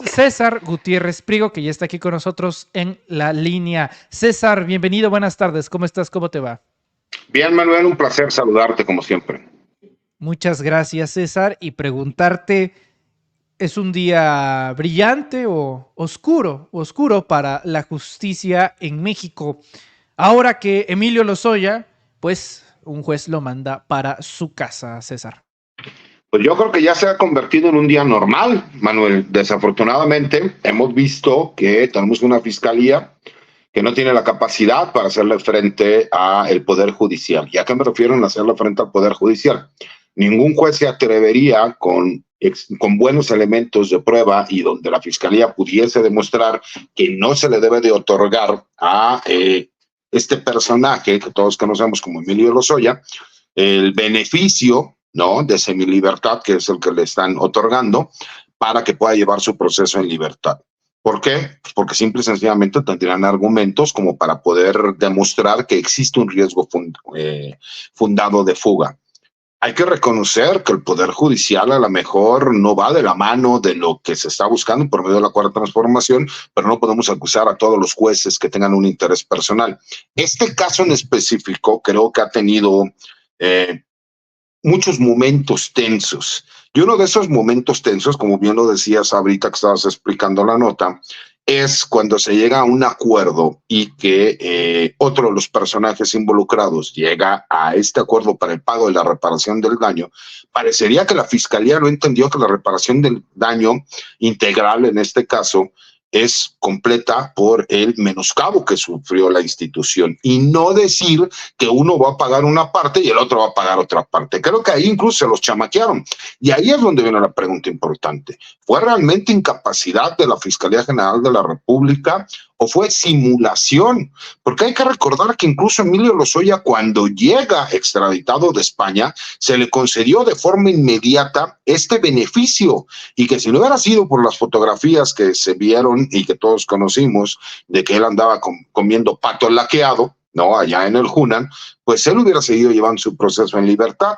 César Gutiérrez Prigo, que ya está aquí con nosotros en la línea. César, bienvenido, buenas tardes. ¿Cómo estás? ¿Cómo te va? Bien, Manuel, un placer saludarte como siempre. Muchas gracias, César, y preguntarte, ¿es un día brillante o oscuro? Oscuro para la justicia en México. Ahora que Emilio Lozoya, pues un juez lo manda para su casa, César. Pues yo creo que ya se ha convertido en un día normal, Manuel. Desafortunadamente, hemos visto que tenemos una fiscalía que no tiene la capacidad para hacerle frente al Poder Judicial. ¿Y a qué me refiero en hacerle frente al Poder Judicial? Ningún juez se atrevería con buenos elementos de prueba y donde la fiscalía pudiese demostrar que no se le debe de otorgar a este personaje que todos conocemos como Emilio Lozoya el beneficio, ¿no?, de semilibertad, que es el que le están otorgando, para que pueda llevar su proceso en libertad. ¿Por qué? Porque simple y sencillamente tendrían argumentos como para poder demostrar que existe un riesgo fundado de fuga. Hay que reconocer que el Poder Judicial a lo mejor no va de la mano de lo que se está buscando por medio de la Cuarta Transformación, pero no podemos acusar a todos los jueces que tengan un interés personal. Este caso en específico creo que ha tenido eh, muchos momentos tensos. Y uno de esos momentos tensos, como bien lo decías ahorita que estabas explicando la nota, es cuando se llega a un acuerdo y que otro de los personajes involucrados llega a este acuerdo para el pago de la reparación del daño. Parecería que la fiscalía no entendió que la reparación del daño integral, en este caso, es completa por el menoscabo que sufrió la institución y no decir que uno va a pagar una parte y el otro va a pagar otra parte. Creo que ahí incluso se los chamaquearon. Y ahí es donde viene la pregunta importante. ¿Fue realmente incapacidad de la Fiscalía General de la República o fue simulación? Porque hay que recordar que incluso Emilio Lozoya, cuando llega extraditado de España, se le concedió de forma inmediata este beneficio y que si no hubiera sido por las fotografías que se vieron y que todos conocimos de que él andaba comiendo pato laqueado, ¿no?, allá en el Hunan, pues él hubiera seguido llevando su proceso en libertad.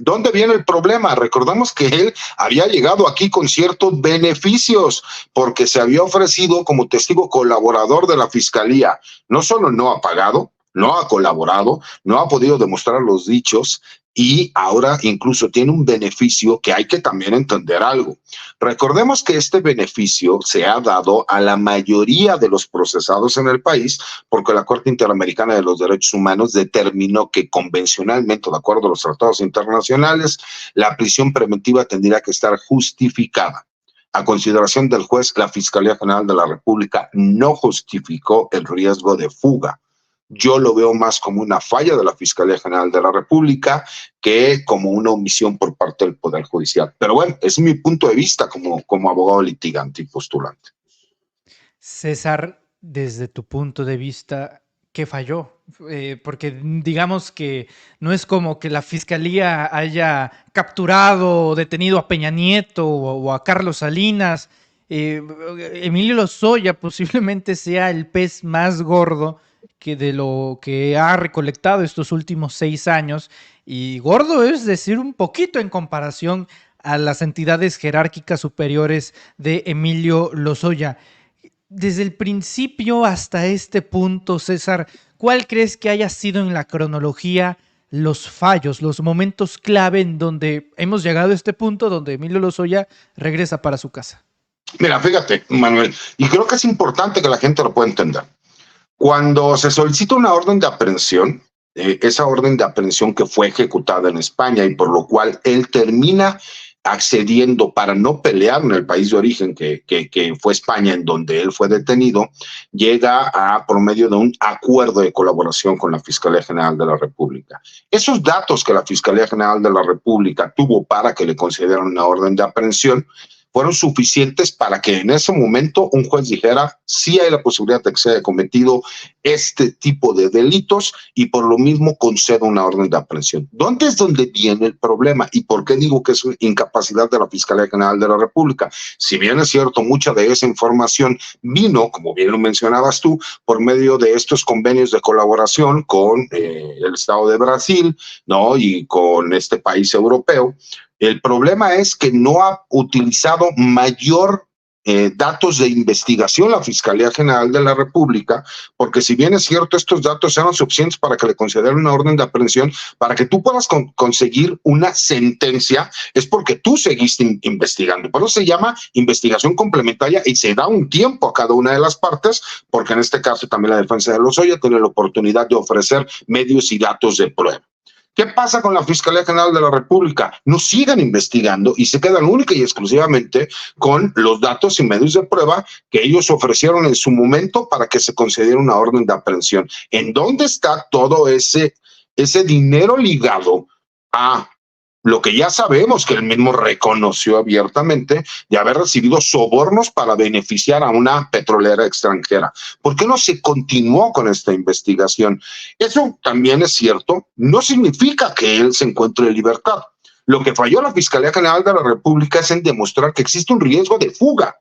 ¿Dónde viene el problema? Recordamos que él había llegado aquí con ciertos beneficios porque se había ofrecido como testigo colaborador de la fiscalía. No solo no ha pagado, no ha colaborado, no ha podido demostrar los dichos y ahora incluso tiene un beneficio que hay que también entender algo. Recordemos que este beneficio se ha dado a la mayoría de los procesados en el país porque la Corte Interamericana de los Derechos Humanos determinó que convencionalmente, de acuerdo a los tratados internacionales, la prisión preventiva tendría que estar justificada. A consideración del juez, la Fiscalía General de la República no justificó el riesgo de fuga. Yo lo veo más como una falla de la Fiscalía General de la República que como una omisión por parte del Poder Judicial. Pero bueno, es mi punto de vista como abogado litigante y postulante. César, desde tu punto de vista, ¿qué falló? Porque digamos que no es como que la fiscalía haya capturado o detenido a Peña Nieto o a Carlos Salinas. Eh, Emilio Lozoya posiblemente sea el pez más gordo que de lo que ha recolectado estos últimos 6 años. Y gordo es decir un poquito en comparación a las entidades jerárquicas superiores de Emilio Lozoya. Desde el principio hasta este punto, César, ¿cuál crees que haya sido en la cronología los fallos, los momentos clave en donde hemos llegado a este punto donde Emilio Lozoya regresa para su casa? Mira, fíjate, Manuel, y creo que es importante que la gente lo pueda entender. Cuando se solicita una orden de aprehensión, esa orden de aprehensión que fue ejecutada en España y por lo cual él termina accediendo para no pelear en el país de origen que fue España, en donde él fue detenido, llega a por medio de un acuerdo de colaboración con la Fiscalía General de la República. Esos datos que la Fiscalía General de la República tuvo para que le concedieran una orden de aprehensión fueron suficientes para que en ese momento un juez dijera sí hay la posibilidad de que se haya cometido este tipo de delitos y por lo mismo conceda una orden de aprehensión. ¿Dónde es donde viene el problema? ¿Y por qué digo que es incapacidad de la Fiscalía General de la República? Si bien es cierto, mucha de esa información vino, como bien lo mencionabas tú, por medio de estos convenios de colaboración con el Estado de Brasil, ¿no?, y con este país europeo. El problema es que no ha utilizado mayor datos de investigación la Fiscalía General de la República, porque si bien es cierto, estos datos eran suficientes para que le concedieran una orden de aprehensión, para que tú puedas conseguir una sentencia, es porque tú seguiste investigando. Por eso se llama investigación complementaria y se da un tiempo a cada una de las partes, porque en este caso también la defensa de Lozoya tiene la oportunidad de ofrecer medios y datos de prueba. ¿Qué pasa con la Fiscalía General de la República? No sigan investigando y se quedan única y exclusivamente con los datos y medios de prueba que ellos ofrecieron en su momento para que se concediera una orden de aprehensión. ¿En dónde está todo ese dinero ligado a lo que ya sabemos que él mismo reconoció abiertamente de haber recibido sobornos para beneficiar a una petrolera extranjera? ¿Por qué no se continuó con esta investigación? Eso también es cierto, no significa que él se encuentre en libertad. Lo que falló la Fiscalía General de la República es en demostrar que existe un riesgo de fuga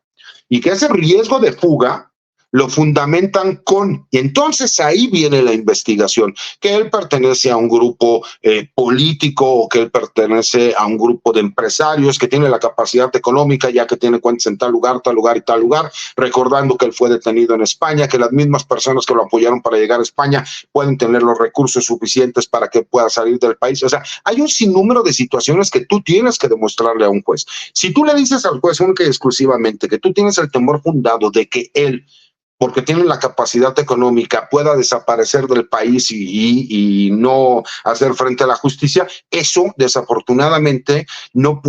y que ese riesgo de fuga lo fundamentan con, y entonces ahí viene la investigación, que él pertenece a un grupo político o que él pertenece a un grupo de empresarios que tiene la capacidad económica, ya que tiene cuentas en tal lugar y tal lugar, recordando que él fue detenido en España, que las mismas personas que lo apoyaron para llegar a España pueden tener los recursos suficientes para que pueda salir del país. O sea, hay un sinnúmero de situaciones que tú tienes que demostrarle a un juez. Si tú le dices al juez única y exclusivamente que tú tienes el temor fundado de que él, porque tienen la capacidad económica, pueda desaparecer del país y no hacer frente a la justicia, eso desafortunadamente no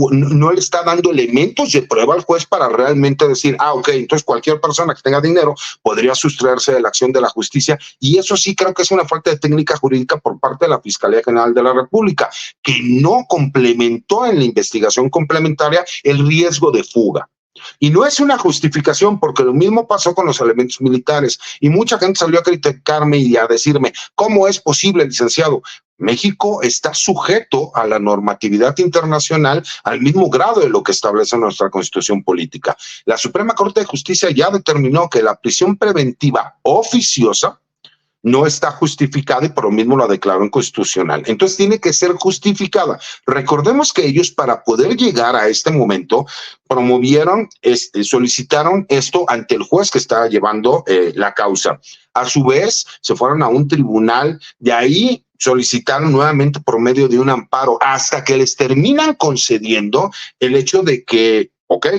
le está dando elementos de prueba al juez para realmente decir, ok, entonces cualquier persona que tenga dinero podría sustraerse de la acción de la justicia, y eso sí creo que es una falta de técnica jurídica por parte de la Fiscalía General de la República, que no complementó en la investigación complementaria el riesgo de fuga. Y no es una justificación, porque lo mismo pasó con los elementos militares y mucha gente salió a criticarme y a decirme, ¿cómo es posible, licenciado? México está sujeto a la normatividad internacional al mismo grado de lo que establece nuestra Constitución política. La Suprema Corte de Justicia ya determinó que la prisión preventiva oficiosa no está justificada y por lo mismo la declaró inconstitucional. Entonces tiene que ser justificada. Recordemos que ellos, para poder llegar a este momento, promovieron, solicitaron esto ante el juez que estaba llevando la causa. A su vez, se fueron a un tribunal, de ahí solicitaron nuevamente por medio de un amparo, hasta que les terminan concediendo el hecho de que,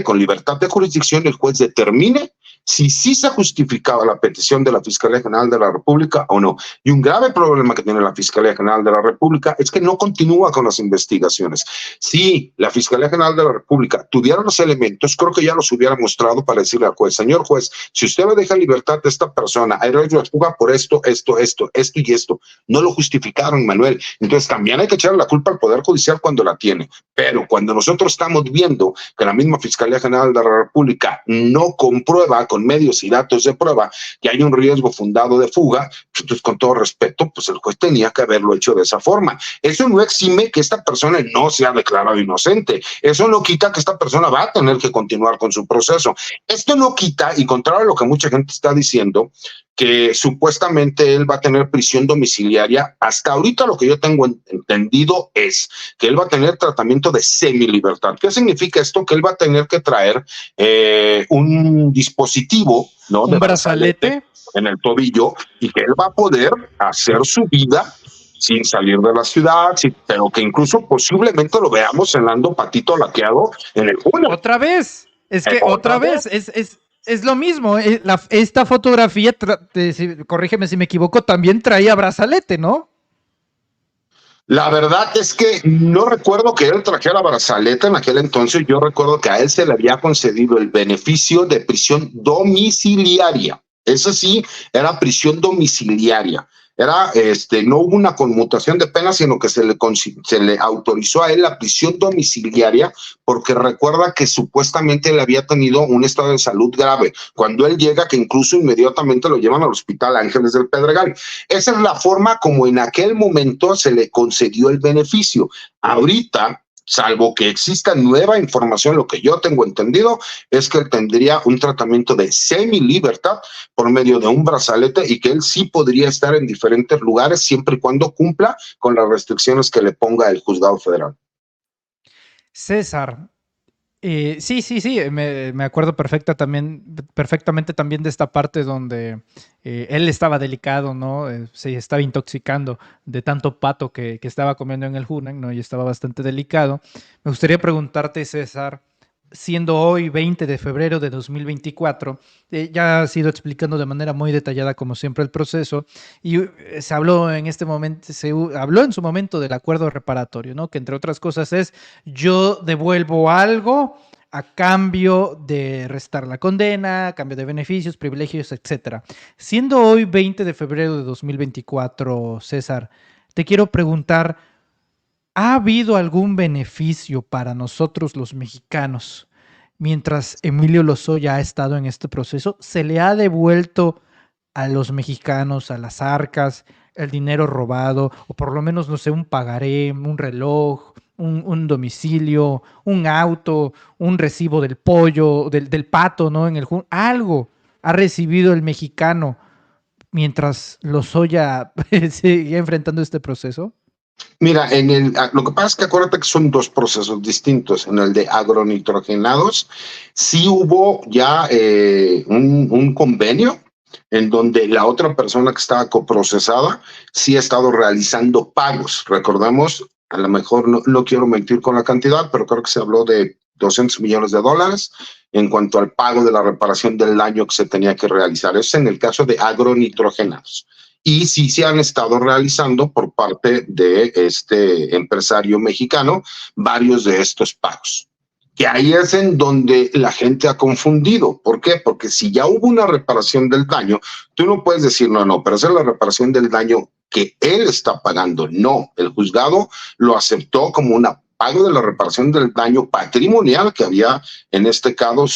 con libertad de jurisdicción, el juez determine si sí se justificaba la petición de la Fiscalía General de la República o no. Y un grave problema que tiene la Fiscalía General de la República es que no continúa con las investigaciones. Si la Fiscalía General de la República tuviera los elementos, creo que ya los hubiera mostrado para decirle al juez, señor juez, si usted le deja libertad de esta persona, hay riesgo de fuga por esto y esto. No lo justificaron, Manuel. Entonces también hay que echarle la culpa al Poder Judicial cuando la tiene. Pero cuando nosotros estamos viendo que la misma Fiscalía General de la República no comprueba con medios y datos de prueba que hay un riesgo fundado de fuga, entonces con todo respeto, pues el juez tenía que haberlo hecho de esa forma. Eso no exime que esta persona no sea declarado inocente. Eso no quita que esta persona va a tener que continuar con su proceso. Esto no quita, y contrario a lo que mucha gente está diciendo, que supuestamente él va a tener prisión domiciliaria. Hasta ahorita lo que yo tengo entendido es que él va a tener tratamiento de semilibertad. ¿Qué significa esto? Que él va a tener que traer un dispositivo, ¿no? Un de brazalete en el tobillo, y que él va a poder hacer su vida sin salir de la ciudad, pero que incluso posiblemente lo veamos cenando patito laqueado en el junio. Otra vez, es que otra vez, es lo mismo. Esta fotografía, corrígeme si me equivoco, también traía brazalete, ¿no? La verdad es que no recuerdo que él trajera brazalete en aquel entonces. Yo recuerdo que a él se le había concedido el beneficio de prisión domiciliaria. Eso sí, era prisión domiciliaria. Era, no hubo una conmutación de pena, sino que se le autorizó a él la prisión domiciliaria, porque recuerda que supuestamente él había tenido un estado de salud grave. Cuando él llega, que incluso inmediatamente lo llevan al Hospital Ángeles del Pedregal. Esa es la forma como en aquel momento se le concedió el beneficio. Ahorita, salvo que exista nueva información, lo que yo tengo entendido es que él tendría un tratamiento de semilibertad por medio de un brazalete, y que él sí podría estar en diferentes lugares siempre y cuando cumpla con las restricciones que le ponga el juzgado federal. César, Sí, me acuerdo perfectamente también de esta parte donde él estaba delicado, ¿no? Se estaba intoxicando de tanto pato que estaba comiendo en el Hunan, ¿no? Y estaba bastante delicado. Me gustaría preguntarte, César, siendo hoy 20 de febrero de 2024, ya has ido explicando de manera muy detallada, como siempre, el proceso, y se habló en este momento, habló en su momento del acuerdo reparatorio, ¿no? Que entre otras cosas es, yo devuelvo algo a cambio de restar la condena, a cambio de beneficios, privilegios, etcétera. Siendo hoy 20 de febrero de 2024, César, te quiero preguntar, ¿ha habido algún beneficio para nosotros los mexicanos mientras Emilio Lozoya ha estado en este proceso? ¿Se le ha devuelto a los mexicanos, a las arcas, el dinero robado, o por lo menos, no sé, un pagaré, un reloj, un domicilio, un auto, un recibo del pollo, del pato, ¿no? Algo ha recibido el mexicano mientras Lozoya sigue enfrentando este proceso? Mira, lo que pasa es que acuérdate que son dos procesos distintos. En el de agronitrogenados, sí hubo ya un convenio en donde la otra persona que estaba coprocesada sí ha estado realizando pagos. Recordemos, a lo mejor no quiero mentir con la cantidad, pero creo que se habló de $200 millones en cuanto al pago de la reparación del daño que se tenía que realizar. Eso es en el caso de agronitrogenados. Y sí se han estado realizando por parte de este empresario mexicano varios de estos pagos. Que ahí es en donde la gente ha confundido. ¿Por qué? Porque si ya hubo una reparación del daño, tú no puedes decir, no, pero esa es la reparación del daño que él está pagando. No, el juzgado lo aceptó como una pago de la reparación del daño patrimonial que había en este caso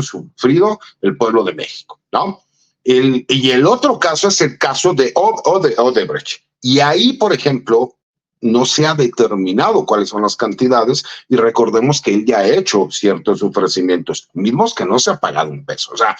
sufrido el pueblo de México, ¿no? Y el otro caso es el caso de Odebrecht. Y ahí, por ejemplo, no se ha determinado cuáles son las cantidades y recordemos que él ya ha hecho ciertos ofrecimientos, mismos que no se ha pagado un peso. O sea,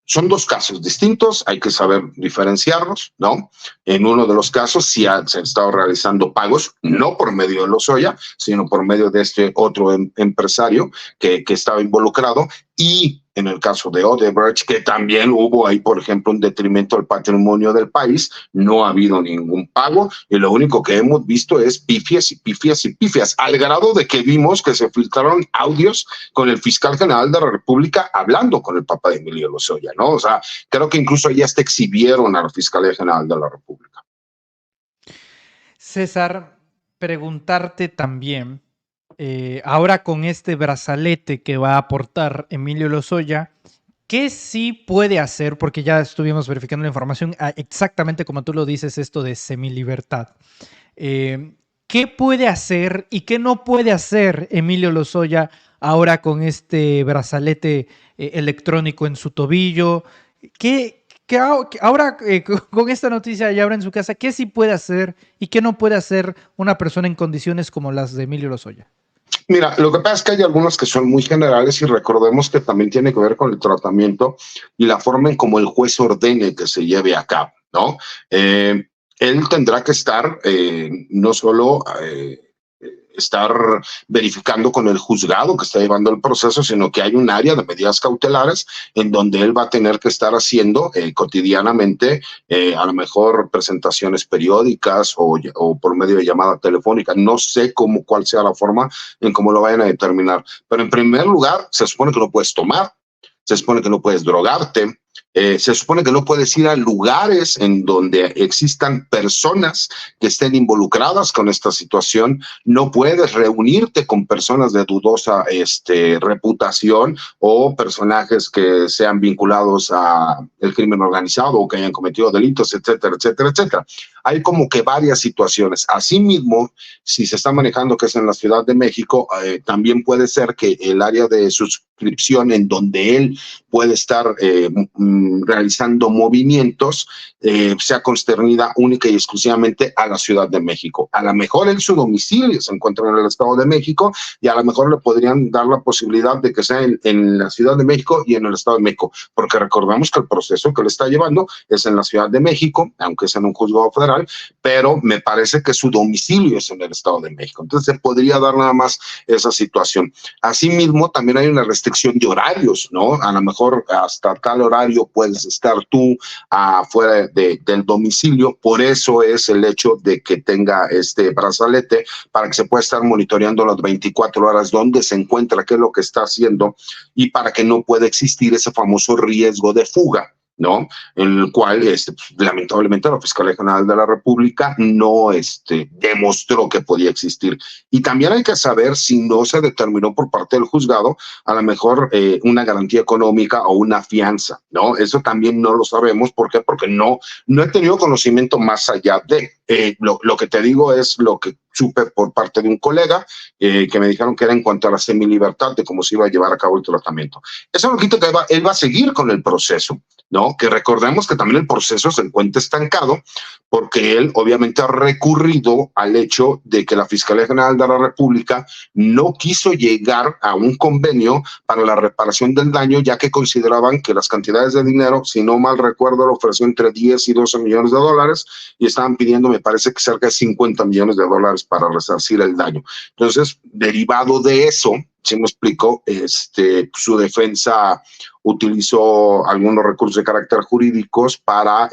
son dos casos distintos, hay que saber diferenciarlos, ¿no? En uno de los casos sí se han estado realizando pagos, no por medio de Lozoya, sino por medio de este otro empresario que estaba involucrado, y en el caso de Odebrecht, que también hubo ahí, por ejemplo, un detrimento al patrimonio del país, no ha habido ningún pago y lo único que hemos visto es pifias y pifias y pifias, al grado de que vimos que se filtraron audios con el fiscal general de la República hablando con el papá de Emilio Lozoya, ¿no? O sea, creo que incluso ya hasta exhibieron a la Fiscalía General de la República. César, preguntarte también, ahora con este brazalete que va a aportar Emilio Lozoya, ¿qué sí puede hacer? Porque ya estuvimos verificando la información, exactamente como tú lo dices, esto de semilibertad. ¿Qué puede hacer y qué no puede hacer Emilio Lozoya ahora con este brazalete electrónico en su tobillo? Ahora con esta noticia y ahora en su casa, ¿qué sí puede hacer y qué no puede hacer una persona en condiciones como las de Emilio Lozoya? Mira, lo que pasa es que hay algunos que son muy generales y recordemos que también tiene que ver con el tratamiento y la forma en cómo el juez ordene que se lleve a cabo, ¿no? Él tendrá que estar no solo estar verificando con el juzgado que está llevando el proceso, sino que hay un área de medidas cautelares en donde él va a tener que estar haciendo cotidianamente, a lo mejor presentaciones periódicas o por medio de llamada telefónica. No sé cuál sea la forma en cómo lo vayan a determinar. Pero en primer lugar, se supone que no puedes tomar, se supone que no puedes drogarte, se supone que no puedes ir a lugares en donde existan personas que estén involucradas con esta situación, no puedes reunirte con personas de dudosa reputación o personajes que sean vinculados al crimen organizado o que hayan cometido delitos, etcétera, etcétera, etcétera. Hay como que varias situaciones. Asimismo, si se está manejando que es en la Ciudad de México, también puede ser que el área de suscripción en donde él puede estar realizando movimientos sea consternida única y exclusivamente a la Ciudad de México. A lo mejor en su domicilio se encuentra en el Estado de México y a lo mejor le podrían dar la posibilidad de que sea en la Ciudad de México y en el Estado de México, porque recordamos que el proceso que le está llevando es en la Ciudad de México, aunque es en un juzgado federal, General, pero me parece que su domicilio es en el Estado de México. Entonces se podría dar nada más esa situación. Asimismo, también hay una restricción de horarios, ¿no? A lo mejor hasta tal horario puedes estar tú afuera del domicilio. Por eso es el hecho de que tenga este brazalete para que se pueda estar monitoreando las 24 horas dónde se encuentra, qué es lo que está haciendo y para que no pueda existir ese famoso riesgo de fuga, ¿no? En el cual, pues, lamentablemente, la Fiscalía General de la República no demostró que podía existir. Y también hay que saber si no se determinó por parte del juzgado, a lo mejor una garantía económica o una fianza, ¿no? Eso también no lo sabemos. ¿Por qué? Porque no he tenido conocimiento más allá de. Lo que te digo es lo que supe por parte de un colega que me dijeron que era en cuanto a la semilibertad de cómo se iba a llevar a cabo el tratamiento. Eso no quita que él va a seguir con el proceso, ¿no? Que recordemos que también el proceso se encuentra estancado porque él obviamente ha recurrido al hecho de que la Fiscalía General de la República no quiso llegar a un convenio para la reparación del daño, ya que consideraban que las cantidades de dinero, si no mal recuerdo, lo ofreció entre 10 y 12 millones de dólares y estaban pidiendo, me parece que cerca de 50 millones de dólares para resarcir el daño. Entonces, derivado de eso, si me explico, su defensa utilizó algunos recursos de carácter jurídicos para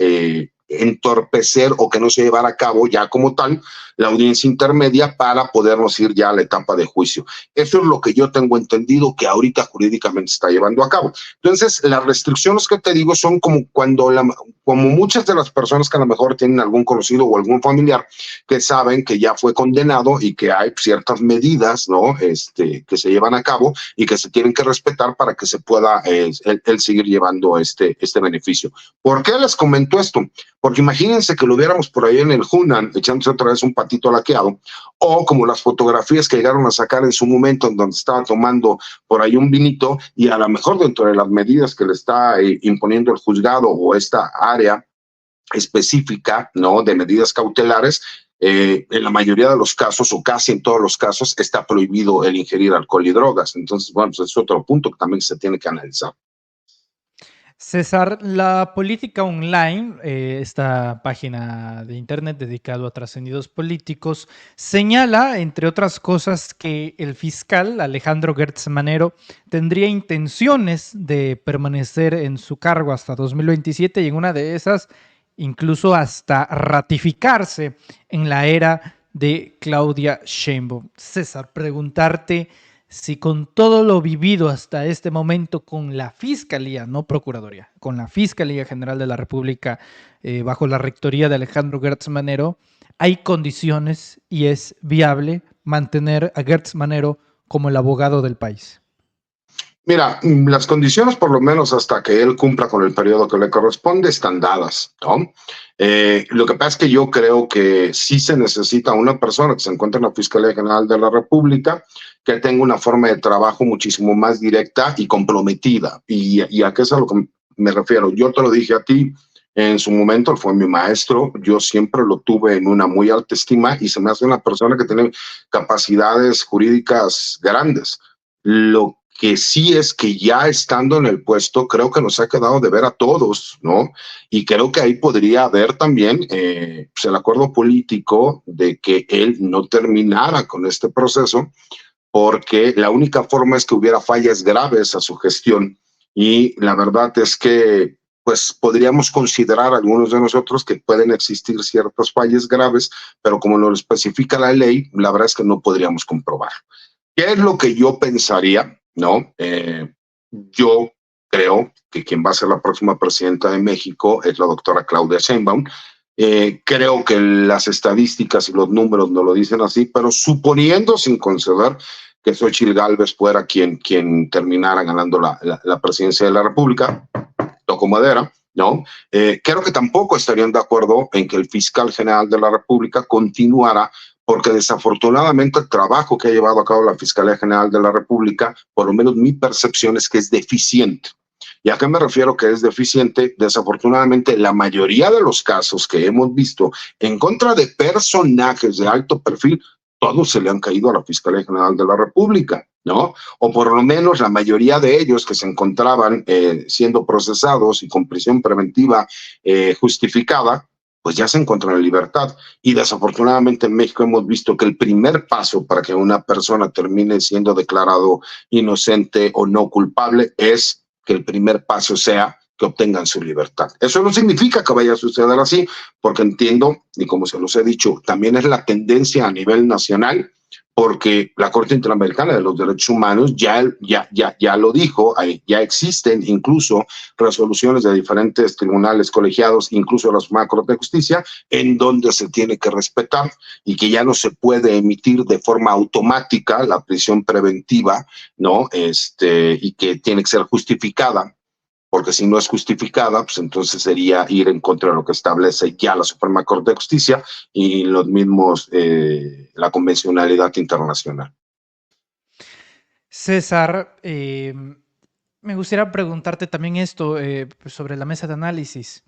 entorpecer o que no se llevara a cabo ya como tal la audiencia intermedia para podernos ir ya a la etapa de juicio. Eso es lo que yo tengo entendido que ahorita jurídicamente se está llevando a cabo. Entonces, las restricciones que te digo son como como muchas de las personas que a lo mejor tienen algún conocido o algún familiar que saben que ya fue condenado y que hay ciertas medidas, ¿no? Que se llevan a cabo y que se tienen que respetar para que se pueda él seguir llevando este beneficio. ¿Por qué les comento esto? Porque imagínense que lo viéramos por ahí en el Hunan, echándose otra vez un patito laqueado, o como las fotografías que llegaron a sacar en su momento, en donde estaba tomando por ahí un vinito, y a lo mejor dentro de las medidas que le está imponiendo el juzgado o esta área específica, ¿no? De medidas cautelares, en la mayoría de los casos, o casi en todos los casos, está prohibido el ingerir alcohol y drogas. Entonces, bueno, pues es otro punto que también se tiene que analizar. César, la política online, esta página de internet dedicado a trascendidos políticos, señala, entre otras cosas, que el fiscal Alejandro Gertz Manero tendría intenciones de permanecer en su cargo hasta 2027 y en una de esas incluso hasta ratificarse en la era de Claudia Sheinbaum. César, preguntarte si con todo lo vivido hasta este momento con la Fiscalía, no Procuraduría, con la Fiscalía General de la República, bajo la rectoría de Alejandro Gertz Manero, hay condiciones y es viable mantener a Gertz Manero como el abogado del país. Mira, las condiciones, por lo menos hasta que él cumpla con el periodo que le corresponde, están dadas, ¿no? Lo que pasa es que yo creo que sí se necesita una persona que se encuentre en la Fiscalía General de la República que tenga una forma de trabajo muchísimo más directa y comprometida. ¿Y a qué es a lo que me refiero? Yo te lo dije a ti en su momento, él fue mi maestro, yo siempre lo tuve en una muy alta estima y se me hace una persona que tiene capacidades jurídicas grandes. Lo que sí es que ya estando en el puesto, creo que nos ha quedado de ver a todos, ¿no? Y creo que ahí podría haber también pues el acuerdo político de que él no terminara con este proceso, porque la única forma es que hubiera fallas graves a su gestión. Y la verdad es que pues podríamos considerar algunos de nosotros que pueden existir ciertas fallas graves, pero como lo especifica la ley, la verdad es que no podríamos comprobar. ¿Qué es lo que yo pensaría? ¿No? Yo creo que quien va a ser la próxima presidenta de México es la doctora Claudia Sheinbaum. Creo que las estadísticas y los números no lo dicen así, pero suponiendo sin conceder que Xochitl Gálvez fuera quien terminara ganando la presidencia de la República, toco madera, ¿no? Creo que tampoco estarían de acuerdo en que el fiscal general de la República continuara, porque desafortunadamente el trabajo que ha llevado a cabo la Fiscalía General de la República, por lo menos mi percepción es que es deficiente. ¿Y a qué me refiero que es deficiente? Desafortunadamente, la mayoría de los casos que hemos visto en contra de personajes de alto perfil, todos se le han caído a la Fiscalía General de la República, ¿no? O por lo menos la mayoría de ellos que se encontraban siendo procesados y con prisión preventiva justificada, pues ya se encuentran en libertad. Y desafortunadamente en México hemos visto que el primer paso para que una persona termine siendo declarado inocente o no culpable es que el primer paso sea que obtengan su libertad. Eso no significa que vaya a suceder así, porque entiendo, y como se los he dicho, también es la tendencia a nivel nacional, porque la Corte Interamericana de los Derechos Humanos ya lo dijo, ya existen incluso resoluciones de diferentes tribunales colegiados, incluso la Suprema Corte de Justicia, en donde se tiene que respetar y que ya no se puede emitir de forma automática la prisión preventiva, ¿no? Y que tiene que ser justificada, porque si no es justificada, pues entonces sería ir en contra de lo que establece ya la Suprema Corte de Justicia y los mismos, la convencionalidad internacional. César, me gustaría preguntarte también esto sobre la mesa de análisis.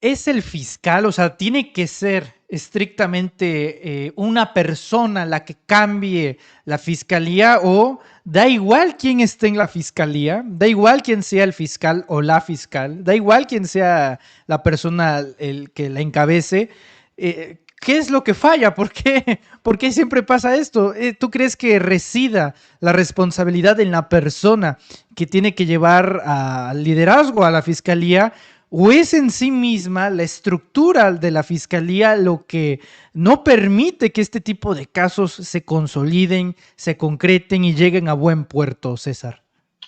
¿Es el fiscal, o sea, tiene que ser estrictamente una persona la que cambie la fiscalía, o da igual quién esté en la fiscalía, da igual quién sea el fiscal o la fiscal, da igual quién sea la persona el que la encabece? ¿Qué es lo que falla? ¿Por qué siempre pasa esto? ¿Tú crees que resida la responsabilidad en la persona que tiene que llevar al liderazgo a la fiscalía? ¿O es en sí misma la estructura de la fiscalía lo que no permite que este tipo de casos se consoliden, se concreten y lleguen a buen puerto, César?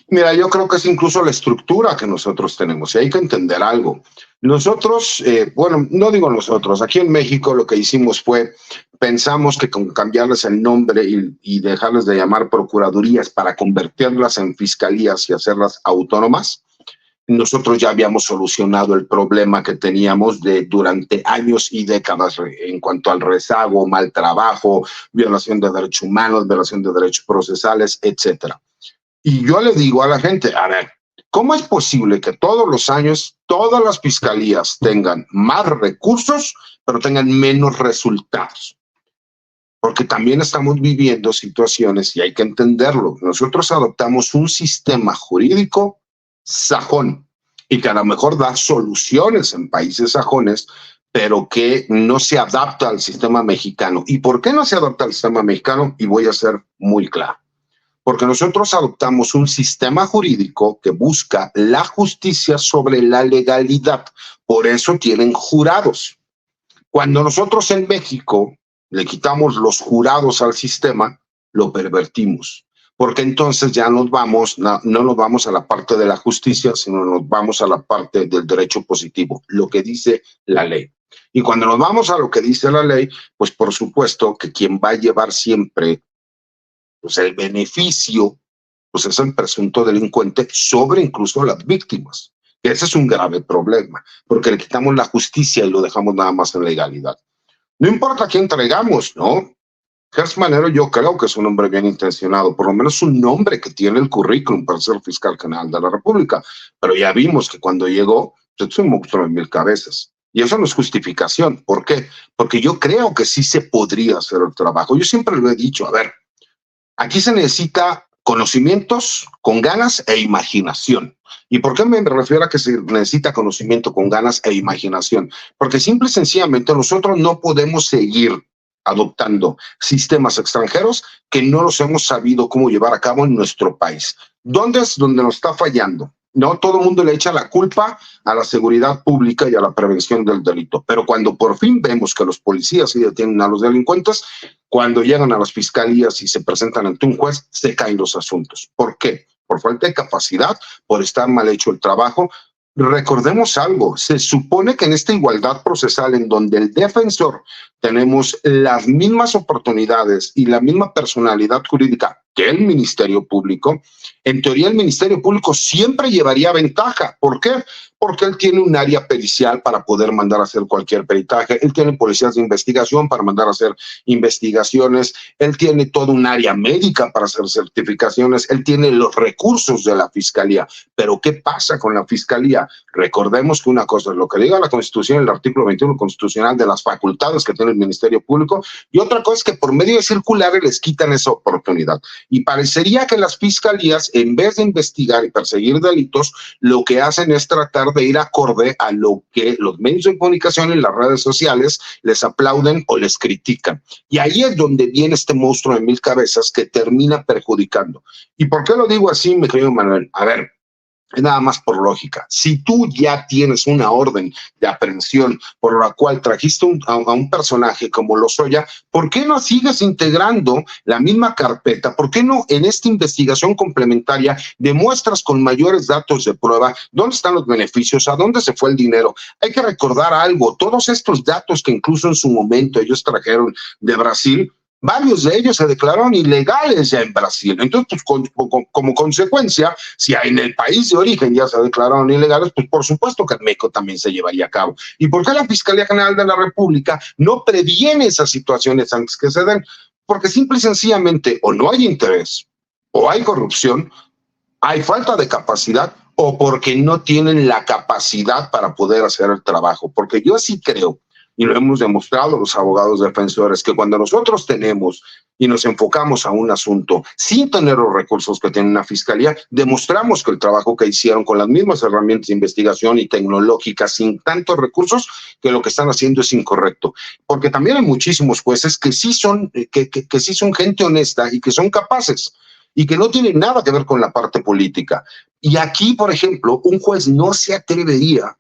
Mira, yo creo que es incluso la estructura que nosotros tenemos y hay que entender algo. Nosotros, bueno, no digo nosotros, aquí en México lo que hicimos fue, pensamos que con cambiarles el nombre y dejarles de llamar procuradurías para convertirlas en fiscalías y hacerlas autónomas, nosotros ya habíamos solucionado el problema que teníamos durante años y décadas en cuanto al rezago, mal trabajo, violación de derechos humanos, violación de derechos procesales, etcétera. Y yo le digo a la gente, a ver, ¿cómo es posible que todos los años todas las fiscalías tengan más recursos, pero tengan menos resultados? Porque también estamos viviendo situaciones y hay que entenderlo. Nosotros adoptamos un sistema jurídico sajón y que a lo mejor da soluciones en países sajones, pero que no se adapta al sistema mexicano. ¿Y por qué no se adapta al sistema mexicano? Y voy a ser muy claro. Porque nosotros adoptamos un sistema jurídico que busca la justicia sobre la legalidad. Por eso tienen jurados. Cuando nosotros en México le quitamos los jurados al sistema, lo pervertimos. Porque entonces ya no nos vamos a la parte de la justicia, sino nos vamos a la parte del derecho positivo, lo que dice la ley. Y cuando nos vamos a lo que dice la ley, pues por supuesto que quien va a llevar siempre pues el beneficio, pues es el presunto delincuente sobre incluso las víctimas. Ese es un grave problema, porque le quitamos la justicia y lo dejamos nada más en legalidad. No importa a quién traigamos, ¿no? Gertz Manero yo creo que es un hombre bien intencionado, por lo menos un hombre que tiene el currículum para ser fiscal general de la República, pero ya vimos que cuando llegó, pues es un monstruo de 1000 cabezas. Y eso no es justificación. ¿Por qué? Porque yo creo que sí se podría hacer el trabajo. Yo siempre lo he dicho, a ver, aquí se necesita conocimientos con ganas e imaginación. ¿Y por qué me refiero a que se necesita conocimiento con ganas e imaginación? Porque simple y sencillamente nosotros no podemos seguir adoptando sistemas extranjeros que no los hemos sabido cómo llevar a cabo en nuestro país. ¿Dónde es donde nos está fallando? No, todo el mundo le echa la culpa a la seguridad pública y a la prevención del delito. Pero cuando por fin vemos que los policías sí detienen a los delincuentes, cuando llegan a las fiscalías y se presentan ante un juez, se caen los asuntos. ¿Por qué? Por falta de capacidad, por estar mal hecho el trabajo. Recordemos algo, se supone que en esta igualdad procesal en donde el defensor tenemos las mismas oportunidades y la misma personalidad jurídica que el Ministerio Público, en teoría el Ministerio Público siempre llevaría ventaja. ¿Por qué? Porque él tiene un área pericial para poder mandar a hacer cualquier peritaje, él tiene policías de investigación para mandar a hacer investigaciones, él tiene todo un área médica para hacer certificaciones, él tiene los recursos de la Fiscalía. Pero ¿qué pasa con la Fiscalía? Recordemos que una cosa es lo que diga la Constitución, el artículo 21 constitucional de las facultades que tiene el Ministerio Público, y otra cosa es que por medio de circulares les quitan esa oportunidad. Y parecería que las fiscalías, en vez de investigar y perseguir delitos, lo que hacen es tratar de ir acorde a lo que los medios de comunicación y las redes sociales les aplauden o les critican. Y ahí es donde viene este monstruo de 1000 cabezas que termina perjudicando. ¿Y por qué lo digo así, mi querido Manuel? A ver, es nada más por lógica. Si tú ya tienes una orden de aprehensión por la cual trajiste a un personaje como Lozoya, ¿por qué no sigues integrando la misma carpeta? ¿Por qué no en esta investigación complementaria demuestras con mayores datos de prueba dónde están los beneficios, a dónde se fue el dinero? Hay que recordar algo, todos estos datos que incluso en su momento ellos trajeron de Brasil, varios de ellos se declararon ilegales ya en Brasil. Entonces, pues, como consecuencia, si en el país de origen ya se declararon ilegales, pues por supuesto que en México también se llevaría a cabo. ¿Y por qué la Fiscalía General de la República no previene esas situaciones antes que se den? Porque simple y sencillamente o no hay interés, o hay corrupción, hay falta de capacidad, o porque no tienen la capacidad para poder hacer el trabajo. Porque yo sí creo, y lo hemos demostrado los abogados defensores, que cuando nosotros tenemos y nos enfocamos a un asunto sin tener los recursos que tiene una fiscalía, demostramos que el trabajo que hicieron con las mismas herramientas de investigación y tecnológicas, sin tantos recursos, que lo que están haciendo es incorrecto. Porque también hay muchísimos jueces que sí son, que sí son gente honesta y que son capaces y que no tienen nada que ver con la parte política. Y aquí, por ejemplo, un juez no se atrevería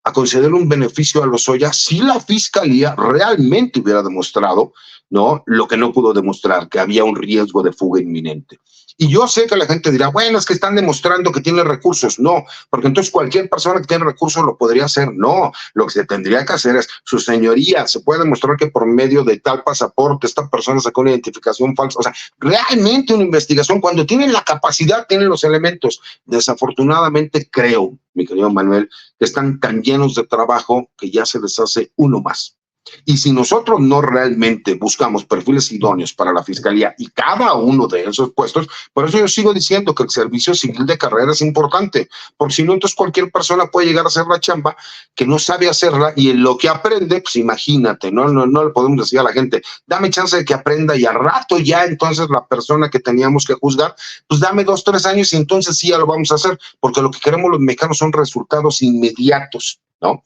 a conceder un beneficio a Lozoya si la fiscalía realmente hubiera demostrado, ¿no?, lo que no pudo demostrar, que había un riesgo de fuga inminente. Y yo sé que la gente dirá, bueno, es que están demostrando que tiene recursos. No, porque entonces cualquier persona que tiene recursos lo podría hacer. No, lo que se tendría que hacer es, su señoría, se puede demostrar que por medio de tal pasaporte esta persona sacó una identificación falsa. O sea, realmente una investigación, cuando tienen la capacidad, tienen los elementos. Desafortunadamente creo, mi querido Manuel, que están tan llenos de trabajo que ya se les hace uno más. Y si nosotros no realmente buscamos perfiles idóneos para la fiscalía y cada uno de esos puestos, por eso yo sigo diciendo que el servicio civil de carrera es importante, porque si no, entonces cualquier persona puede llegar a hacer la chamba que no sabe hacerla, y en lo que aprende, pues imagínate, no le podemos decir a la gente, dame chance de que aprenda, y al rato ya entonces la persona que teníamos que juzgar, pues dame 2, 3 años y entonces sí ya lo vamos a hacer, porque lo que queremos los mexicanos son resultados inmediatos, ¿no?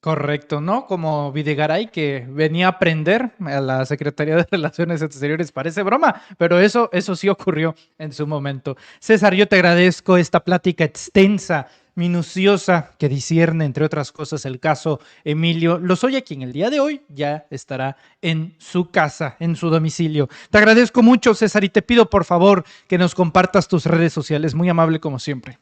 Correcto, ¿no? Como Videgaray, que venía a aprender a la Secretaría de Relaciones Exteriores. Parece broma, pero eso sí ocurrió en su momento. César, yo te agradezco esta plática extensa, minuciosa, que discierne, entre otras cosas, el caso Emilio Lozoya, quien el día de hoy ya estará en su casa, en su domicilio. Te agradezco mucho, César, y te pido, por favor, que nos compartas tus redes sociales. Muy amable, como siempre.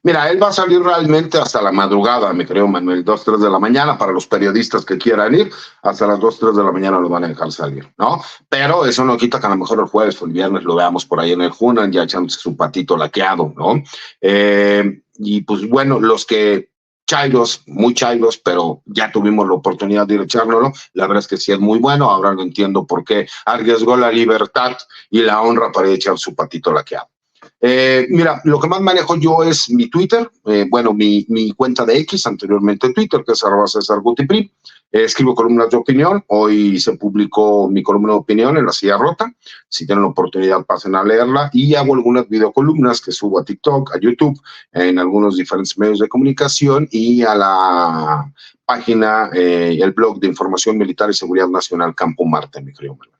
Mira, él va a salir realmente hasta la madrugada, me creo, Manuel, 2, 3 de la mañana, para los periodistas que quieran ir, hasta las 2, 3 de la mañana lo van a dejar salir, ¿no? Pero eso no quita que a lo mejor el jueves o el viernes lo veamos por ahí en el Hunan, ya echándose su patito laqueado, ¿no? Y pues bueno, los que chairos, muy chairos, pero ya tuvimos la oportunidad de ir a echárnoslo, la verdad es que sí es muy bueno, ahora no entiendo por qué arriesgó la libertad y la honra para echar su patito laqueado. Mira, lo que más manejo yo es mi Twitter, mi cuenta de X, anteriormente Twitter, que es @CesarGutiPri. Escribo columnas de opinión. Hoy se publicó mi columna de opinión en La Silla Rota. Si tienen la oportunidad, pasen a leerla. Y hago algunas videocolumnas que subo a TikTok, a YouTube, en algunos diferentes medios de comunicación, y a la página, el blog de Información Militar y Seguridad Nacional Campo Marte, mi querido Manuel.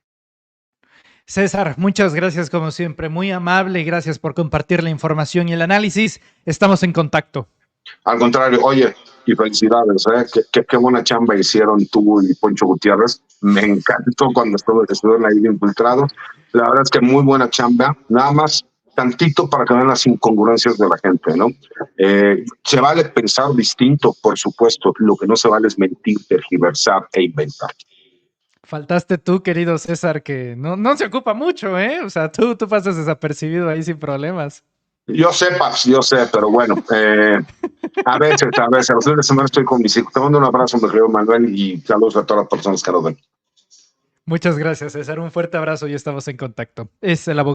César, muchas gracias como siempre, muy amable, gracias por compartir la información y el análisis. Estamos en contacto. Al contrario, oye, y felicidades, qué buena chamba hicieron tú y Poncho Gutiérrez. Me encantó cuando estuvieron ahí infiltrados. La verdad es que muy buena chamba, nada más tantito para que vean las incongruencias de la gente, ¿no? Se vale pensar distinto, por supuesto, lo que no se vale es mentir, tergiversar e inventar. Faltaste tú, querido César, que no se ocupa mucho, ¿eh? O sea, tú pasas desapercibido ahí sin problemas. Yo sé, pero bueno, a veces, los fines de semana estoy con mis hijos. Te mando un abrazo, mi querido Manuel, y saludos a todas las personas que nos ven. Muchas gracias, César. Un fuerte abrazo y estamos en contacto. Es el abogado